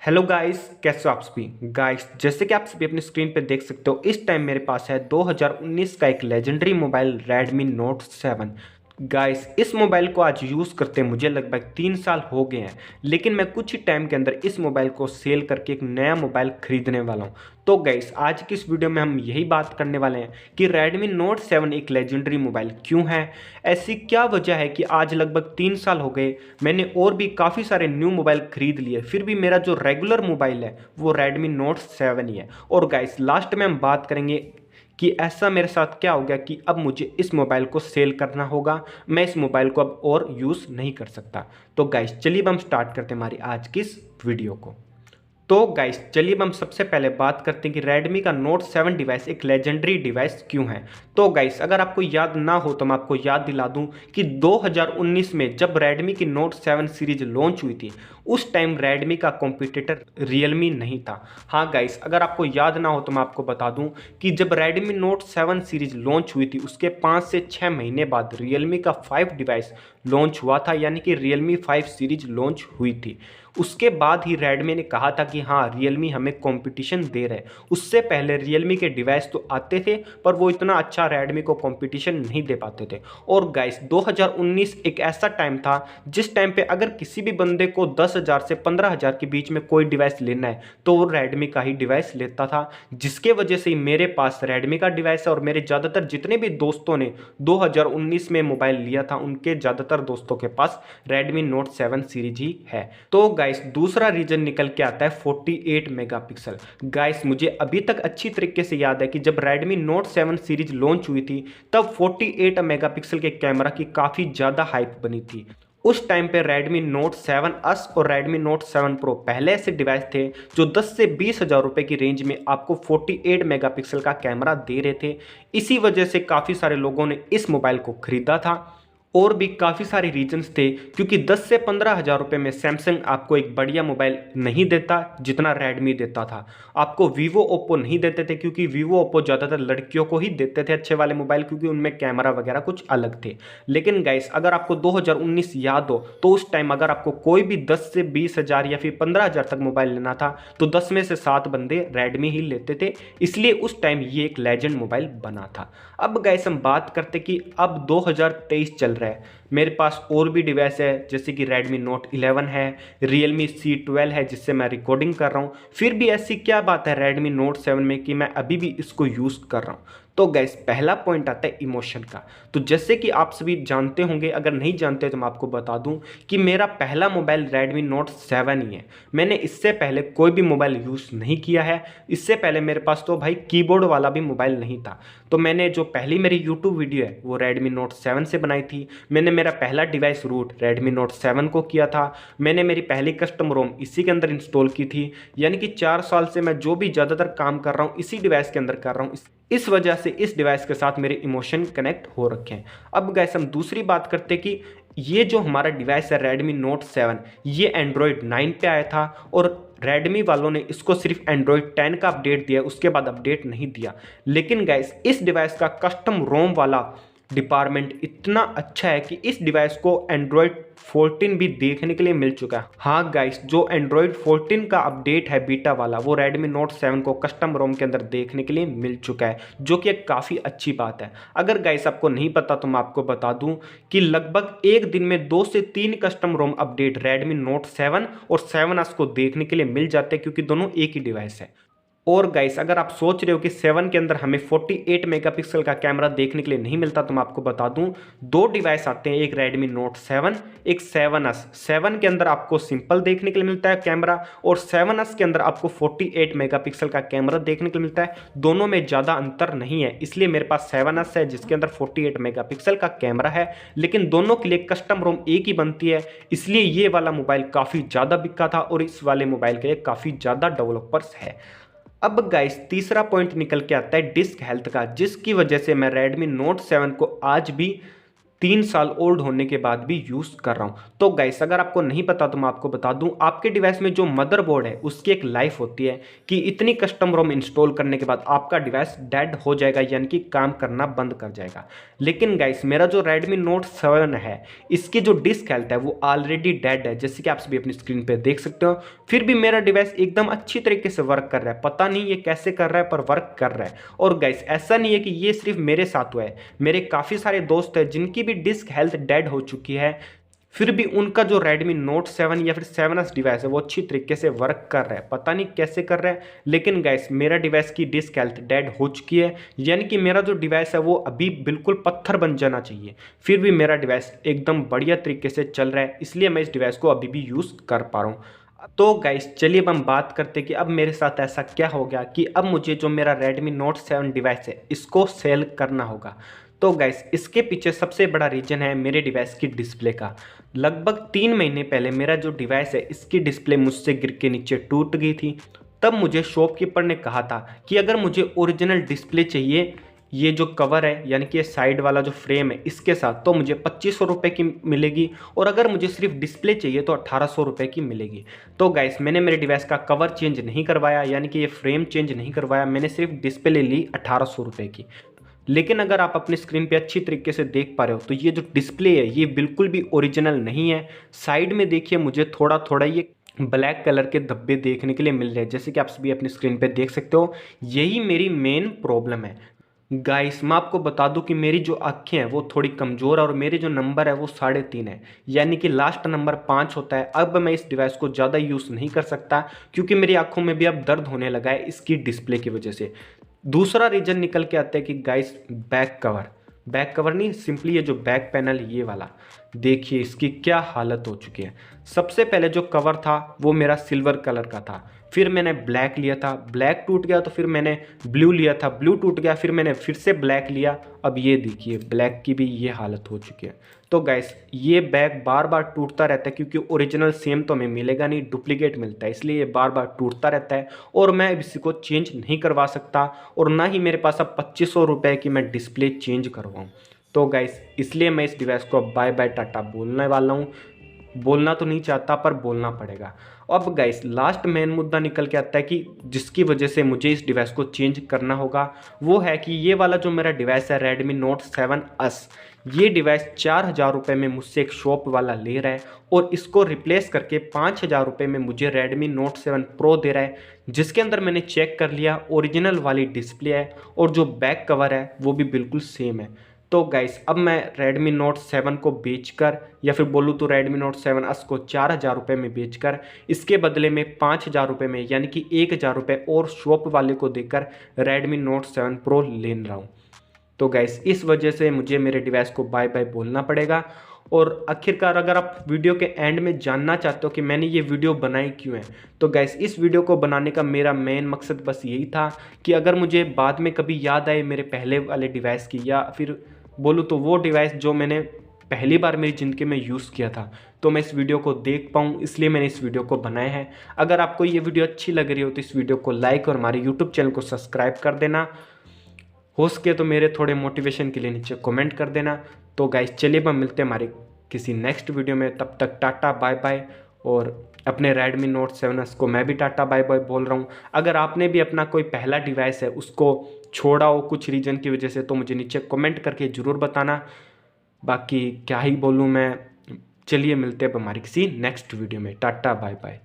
Hello guys, कैसे हो आप सभी। गाइस, जैसे कि आप सभी अपनी स्क्रीन पे देख सकते हो, इस टाइम मेरे पास है 2019 का एक legendary mobile Redmi Note 7। Guys, इस मोबाइल को आज यूज़ करते मुझे लगभग 3 साल हो गए हैं, लेकिन मैं कुछ ही टाइम के अंदर इस मोबाइल को सेल करके एक नया मोबाइल खरीदने वाला हूँ। तो गाइस, आज की इस वीडियो में हम यही बात करने वाले हैं कि Redmi Note 7 एक लेजेंडरी मोबाइल क्यों है, ऐसी क्या वजह है कि आज लगभग 3 साल हो गए, मैंने और भी काफ़ी सारे न्यू मोबाइल खरीद लिए, फिर भी मेरा जो रेगुलर मोबाइल है वो Redmi Note 7 ही है। और गाइस, लास्ट में हम बात करेंगे कि ऐसा मेरे साथ क्या हो गया कि अब मुझे इस मोबाइल को सेल करना होगा, मैं इस मोबाइल को अब और यूज़ नहीं कर सकता। तो गाइस, चलिए अब हम स्टार्ट करते हैं हमारी आज की इस वीडियो को। तो गाइस, चलिए अब हम सबसे पहले बात करते हैं कि Redmi का Note 7 डिवाइस एक लेजेंडरी डिवाइस क्यों है। तो गाइस, अगर आपको याद ना हो तो मैं आपको याद दिला दूं कि 2019 में जब Redmi की Note 7 सीरीज लॉन्च हुई थी, उस टाइम Redmi का कॉम्पिटिटर Realme नहीं था। हाँ गाइस, अगर आपको याद ना हो तो मैं आपको बता दूं कि जब Redmi Note 7 सीरीज लॉन्च हुई थी, उसके 5 से 6 महीने बाद Realme का 5 डिवाइस लॉन्च हुआ था, यानी कि Realme 5 सीरीज लॉन्च हुई थी। उसके बाद ही Redmi ने कहा था कि हाँ, Realme हमें कंपटीशन दे रहे हैं। उससे पहले Realme के डिवाइस तो आते थे, पर वो इतना अच्छा Redmi को कंपटीशन नहीं दे पाते थे। और गाइस, 2019 एक ऐसा टाइम था जिस टाइम पे अगर किसी भी बंदे को 10,000 से 15,000 के बीच में कोई डिवाइस लेना है तो वो Redmi का ही डिवाइस लेता था, जिसके वजह से ही मेरे पास Redmi का डिवाइस है। और मेरे ज़्यादातर जितने भी दोस्तों ने 2019 में मोबाइल लिया था, उनके ज़्यादातर दोस्तों के पास Redmi Note 7 सीरीज ही है। तो गाइस, दूसरा रीजन निकल के आता है 48 मेगापिक्सल। गाइस, मुझे अभी तक अच्छी तरीके से याद है कि जब Redmi Note 7 सीरीज लॉन्च हुई थी, तब 48 मेगापिक्सल के कैमरा की काफ़ी ज़्यादा हाइप बनी थी। उस टाइम पे Redmi Note 7S और Redmi Note 7 Pro पहले ऐसे डिवाइस थे जो 10 से 20,000 रुपए की रेंज में आपको 48 मेगापिक्सल का कैमरा दे रहे थे। इसी वजह से काफ़ी सारे लोगों ने इस मोबाइल को खरीदा था। और भी काफ़ी सारे रीजंस थे, क्योंकि 10 से 15,000 रुपये में सैमसंग आपको एक बढ़िया मोबाइल नहीं देता जितना Redmi देता था। आपको वीवो ओप्पो नहीं देते थे, क्योंकि वीवो ओप्पो ज़्यादातर लड़कियों को ही देते थे अच्छे वाले मोबाइल, क्योंकि उनमें कैमरा वगैरह कुछ अलग थे। लेकिन गाइस, अगर आपको 2019 याद हो तो उस टाइम अगर आपको कोई भी 10 से 20,000 या फिर 15,000 तक मोबाइल लेना था तो 10 में से 7 बंदे Redmi ही लेते थे, इसलिए उस टाइम ये एक लेजेंड मोबाइल बना था। अब गाइस, हम बात करते कि अब 2023 चल रहा है, मेरे पास और भी डिवाइस है, जैसे कि Redmi Note 11 है, Realme C12 है जिससे मैं रिकॉर्डिंग कर रहा हूँ। फिर भी ऐसी क्या बात है Redmi Note 7 में कि मैं अभी भी इसको यूज़ कर रहा हूँ। तो गैस, पहला पॉइंट आता है इमोशन का। तो जैसे कि आप सभी जानते होंगे, अगर नहीं जानते तो मैं आपको बता दूं कि मेरा पहला मोबाइल Redmi Note 7 ही है। मैंने इससे पहले कोई भी मोबाइल यूज़ नहीं किया है। इससे पहले मेरे पास तो भाई कीबोर्ड वाला भी मोबाइल नहीं था। तो मैंने जो पहली मेरी यूट्यूब वीडियो है वो Redmi Note 7 से बनाई थी। मैंने मेरा पहला डिवाइस रूट Redmi Note 7 को किया था। मैंने मेरी पहली कस्टम रोम इसी के अंदर इंस्टॉल की थी। यानी कि 4 साल से मैं जो भी ज़्यादातर काम कर रहा हूँ इसी डिवाइस के अंदर कर रहा हूँ। इस वजह से इस डिवाइस के साथ मेरे इमोशन कनेक्ट हो रखे हैं। अब गाइस, हम दूसरी बात करते कि ये जो हमारा डिवाइस है Redmi Note 7, ये Android 9 पे आया था और Redmi वालों ने इसको सिर्फ Android 10 का अपडेट दिया, उसके बाद अपडेट नहीं दिया। लेकिन गाइस, इस डिवाइस का कस्टम रोम वाला डिपार्टमेंट इतना अच्छा है कि इस डिवाइस को Android 14 भी देखने के लिए मिल चुका है। हाँ गाइस, जो Android 14 का अपडेट है बीटा वाला, वो Redmi Note 7 को कस्टम रोम के अंदर देखने के लिए मिल चुका है, जो कि एक काफ़ी अच्छी बात है। अगर गाइस आपको नहीं पता तो मैं आपको बता दूं कि लगभग एक दिन में 2 से 3 custom ROM update Redmi Note 7 और 7S को देखने के लिए मिल जाते हैं, क्योंकि दोनों एक ही डिवाइस है। और गाइस, अगर आप सोच रहे हो कि 7 के अंदर हमें 48 मेगापिक्सल का कैमरा देखने के लिए नहीं मिलता, तो मैं आपको बता दूं, 2 डिवाइस आते हैं, एक Redmi Note 7, एक 7S। 7 के अंदर आपको सिंपल देखने के लिए मिलता है कैमरा, और 7S के अंदर आपको 48 मेगापिक्सल का कैमरा देखने के लिए मिलता है। दोनों में ज़्यादा अंतर नहीं है, इसलिए मेरे पास 7S है जिसके अंदर 48 मेगापिक्सल का कैमरा है, लेकिन दोनों के लिए कस्टम रोम एक ही बनती है। इसलिए ये वाला मोबाइल काफ़ी ज़्यादा बिका था और इस वाले मोबाइल के लिए काफ़ी ज़्यादा डेवलपर्स है। अब गाइस, तीसरा पॉइंट निकल के आता है डिस्क हेल्थ का, जिसकी वजह से मैं Redmi Note 7 को आज भी 3 साल ओल्ड होने के बाद भी यूज़ कर रहा हूँ। तो गाइस अगर आपको नहीं पता तो मैं आपको बता दूं, आपके डिवाइस में जो मदरबोर्ड है उसकी एक लाइफ होती है कि इतनी कस्टम रोम इंस्टॉल करने के बाद आपका डिवाइस डेड हो जाएगा, यानी कि काम करना बंद कर जाएगा। लेकिन गाइस मेरा जो Redmi Note 7 है इसकी जो डिस्क हेल्थ है वो ऑलरेडी डेड है, जैसे कि आप सभी अपनी स्क्रीन पर देख सकते हो। फिर भी मेरा डिवाइस एकदम अच्छी तरीके से वर्क कर रहा है, पता नहीं ये कैसे कर रहा है पर वर्क कर रहा है। और गाइस ऐसा नहीं है कि ये सिर्फ मेरे साथ हुआ है, मेरे काफ़ी सारे दोस्त हैं जिनकी भी डिस्क हेल्थ डेड हो चुकी है, फिर भी उनका जो Redmi Note 7 या फिर 7S डिवाइस है वो अच्छी तरीके से वर्क कर रहा है, पता नहीं कैसे कर रहा है। लेकिन गाइस मेरा डिवाइस की डिस्क हेल्थ डेड हो चुकी है, यानी कि मेरा जो डिवाइस है वो अभी बिल्कुल पत्थर बन जाना चाहिए, फिर भी मेरा डिवाइस एकदम बढ़िया तरीके से चल रहा है, इसलिए मैं इस डिवाइस को अभी भी यूज़ कर पा रहा हूँ। तो गाइस चलिए अब हम बात करते हैं कि अब मेरे साथ ऐसा क्या हो गया कि अब मुझे जो मेरा Redmi Note 7 डिवाइस है इसको सेल करना होगा। तो गाइस इसके पीछे सबसे बड़ा रीजन है मेरे डिवाइस की डिस्प्ले का। लगभग 3 महीने पहले मेरा जो डिवाइस है इसकी डिस्प्ले मुझसे गिर के नीचे टूट गई थी। तब मुझे शॉपकीपर ने कहा था कि अगर मुझे ओरिजिनल डिस्प्ले चाहिए, ये जो कवर है यानी कि ये साइड वाला जो फ्रेम है इसके साथ, तो मुझे 2500 रुपये की मिलेगी, और अगर मुझे सिर्फ डिस्प्ले चाहिए तो 1800 रुपये की मिलेगी। तो गाइस मैंने मेरे डिवाइस का कवर चेंज नहीं करवाया, यानी कि ये फ्रेम चेंज नहीं करवाया, मैंने सिर्फ डिस्प्ले ली 1800 रुपये की। लेकिन अगर आप अपनी स्क्रीन पे अच्छी तरीके से देख पा रहे हो तो ये जो डिस्प्ले है ये बिल्कुल भी ओरिजिनल नहीं है। साइड में देखिए मुझे थोड़ा थोड़ा ये ब्लैक कलर के धब्बे देखने के लिए मिल रहे हैं, जैसे कि आप सभी अपनी स्क्रीन पे देख सकते हो। यही मेरी मेन प्रॉब्लम है। गाइस मैं आपको बता दूं कि मेरी जो आँखें हैं वो थोड़ी कमज़ोर है और मेरे जो नंबर है वो 3.5 है, यानी कि लास्ट नंबर 5 होता है। अब मैं इस डिवाइस को ज़्यादा यूज़ नहीं कर सकता क्योंकि मेरी आंखों में भी अब दर्द होने लगा है इसकी डिस्प्ले की वजह से। दूसरा रीजन निकल के आता है कि गाइस बैक कवर नहीं, सिंपली ये जो बैक पैनल ये वाला देखिए इसकी क्या हालत हो चुकी है। सबसे पहले जो कवर था वो मेरा सिल्वर कलर का था, फिर मैंने ब्लैक लिया था, ब्लैक टूट गया, तो फिर मैंने ब्लू लिया था, ब्लू टूट गया, फिर मैंने फिर से ब्लैक लिया। अब ये देखिए ब्लैक की भी ये हालत हो चुकी है। तो गाइस ये बैग बार बार टूटता रहता है क्योंकि ओरिजिनल सेम तो हमें मिलेगा नहीं, डुप्लीकेट मिलता है, इसलिए ये बार बार टूटता रहता है और मैं इसी को चेंज नहीं करवा सकता, और ना ही मेरे पास अब 2500 रुपये की मैं डिस्प्ले चेंज करवाऊँ। तो गाइस इसलिए मैं इस डिवाइस को बाय बाय टाटा बोलने वाला हूँ। बोलना तो नहीं चाहता पर बोलना पड़ेगा। अब गाइस लास्ट मेन मुद्दा निकल के आता है कि जिसकी वजह से मुझे इस डिवाइस को चेंज करना होगा, वो है कि ये वाला जो मेरा डिवाइस है Redmi Note 7S, ये डिवाइस 4000 रुपये में मुझसे एक शॉप वाला ले रहा है और इसको रिप्लेस करके 5000 रुपये में मुझे Redmi Note 7 Pro दे रहा है, जिसके अंदर मैंने चेक कर लिया ओरिजिनल वाली डिस्प्ले है और जो बैक कवर है वो भी बिल्कुल सेम है। तो गाइस अब मैं Redmi Note 7 को बेचकर, या फिर बोलूँ तो Redmi Note 7S को 4000 रुपये में बेचकर इसके बदले में 5000 रुपये में यानी कि 1000 रुपये और शॉप वाले को देकर Redmi Note 7 Pro ले रहा हूँ। तो गाइस इस वजह से मुझे मेरे डिवाइस को बाय बाय बोलना पड़ेगा। और आखिरकार अगर आप वीडियो के एंड में जानना चाहते हो कि मैंने ये वीडियो बनाई क्यों है, तो गाइस इस वीडियो को बनाने का मेरा मेन मकसद बस यही था कि अगर मुझे बाद में कभी याद आए मेरे पहले वाले डिवाइस की, या फिर बोलूँ तो वो डिवाइस जो मैंने पहली बार मेरी ज़िंदगी में यूज़ किया था, तो मैं इस वीडियो को देख पाऊँ, इसलिए मैंने इस वीडियो को बनाया है। अगर आपको ये वीडियो अच्छी लग रही हो तो इस वीडियो को लाइक और हमारे यूट्यूब चैनल को सब्सक्राइब कर देना। हो सके तो मेरे थोड़े मोटिवेशन के लिए नीचे कमेंट कर देना। तो गाइस चलिए हम मिलते हैं हमारे किसी नेक्स्ट वीडियो में, तब तक टाटा बाय बाय। और अपने Redmi Note 7S को मैं भी टाटा बाय बाय बोल रहा हूँ। अगर आपने भी अपना कोई पहला डिवाइस है उसको छोड़ा हो कुछ रीज़न की वजह से, तो मुझे नीचे कमेंट करके ज़रूर बताना। बाकी क्या ही बोलूँ मैं, चलिए मिलते हैं अब हमारी किसी नेक्स्ट वीडियो में। Tata bye bye.